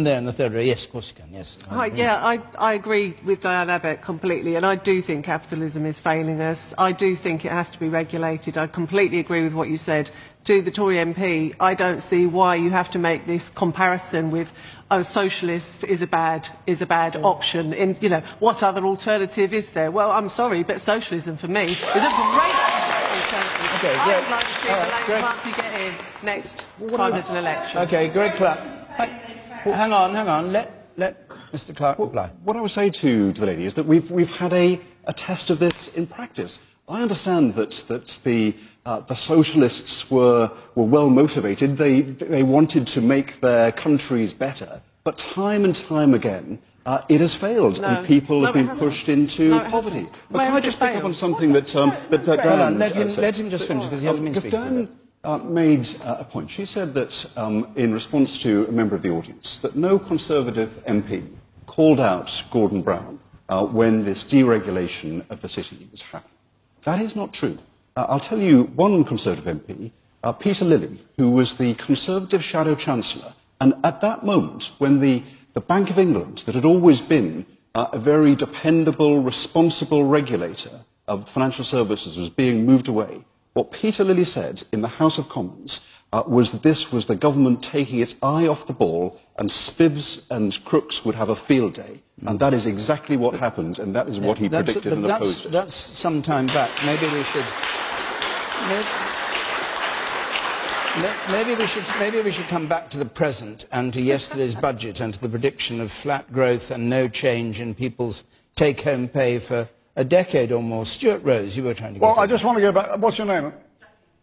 There in the third row. Yes, of course you can. Yes. Hi, yeah, I agree with Diane Abbott completely, and I do think capitalism is failing us. I do think it has to be regulated. I completely agree with what you said. To the Tory MP, I don't see why you have to make this comparison with, oh, socialist is a bad option. In, you know, what other alternative is there? Well, I'm sorry, but socialism for me is a great alternative. Okay, I great. would like to see the Labour Party get in next time there's an election. Okay, Greg Clark. Hang on. Let Mr. Clark reply. What I would say to the lady is that we've had a test of this in practice. I understand that the socialists were well motivated. They wanted to make their countries better, but time and time again it has failed, and people have been pushed into poverty. But can I just pick up on something that Dan let him just finish, because he hasn't been speaking. Made a point. She said that in response to a member of the audience, that no Conservative MP called out Gordon Brown when this deregulation of the city was happening. That is not true. I'll tell you one Conservative MP, Peter Lilly, who was the Conservative Shadow Chancellor, and at that moment when the Bank of England, that had always been a very dependable, responsible regulator of financial services, was being moved away, what Peter Lilly said in the House of Commons was that this was the government taking its eye off the ball, and spivs and crooks would have a field day. And that is exactly what happened, and that is what he predicted and opposed. That's some time back. Maybe we should come back to the present and to yesterday's budget and to the prediction of flat growth and no change in people's take-home pay for a decade or more. Stuart Rose, you were trying to get... Well, I just want to go back... What's your name?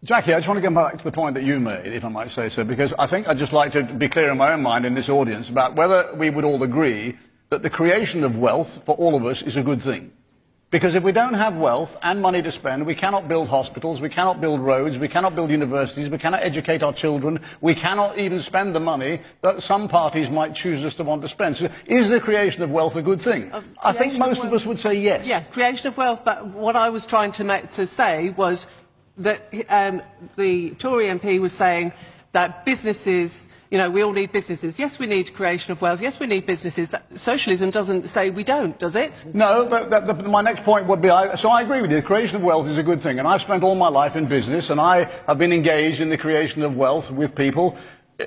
Jackie, I just want to go back to the point that you made, if I might say so, because I think I'd just like to be clear in my own mind in this audience about whether we would all agree that the creation of wealth for all of us is a good thing. Because if we don't have wealth and money to spend, we cannot build hospitals, we cannot build roads, we cannot build universities, we cannot educate our children, we cannot even spend the money that some parties might choose us to want to spend. So is the creation of wealth a good thing? I think most of us would say yes. Yeah, creation of wealth, but what I was trying to say was that the Tory MP was saying that businesses, you know, we all need businesses. Yes, we need creation of wealth. Yes, we need businesses. Socialism doesn't say we don't, does it? No, but my next point would be, so I agree with you, the creation of wealth is a good thing, and I've spent all my life in business, and I have been engaged in the creation of wealth with people.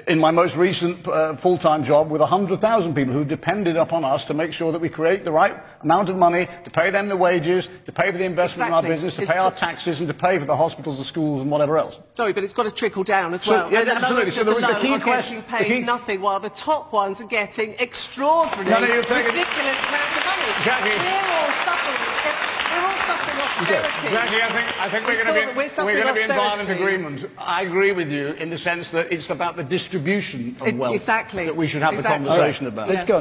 In my most recent full-time job with 100,000 people who depended upon us to make sure that we create the right amount of money to pay them the wages, to pay for the investment in our business, to pay our taxes, and to pay for the hospitals, the schools, and whatever else. Sorry, but it's got to trickle down as well. Yeah, absolutely. So the key question... Are getting paid nothing, while the top ones are getting extraordinary, ridiculous amounts of money. Jackie, we're all suffering austerity. Jackie, I think we're going to be in violent agreement. I agree with you in the sense that it's about the distribution of wealth that we should have the conversation about. Let's go.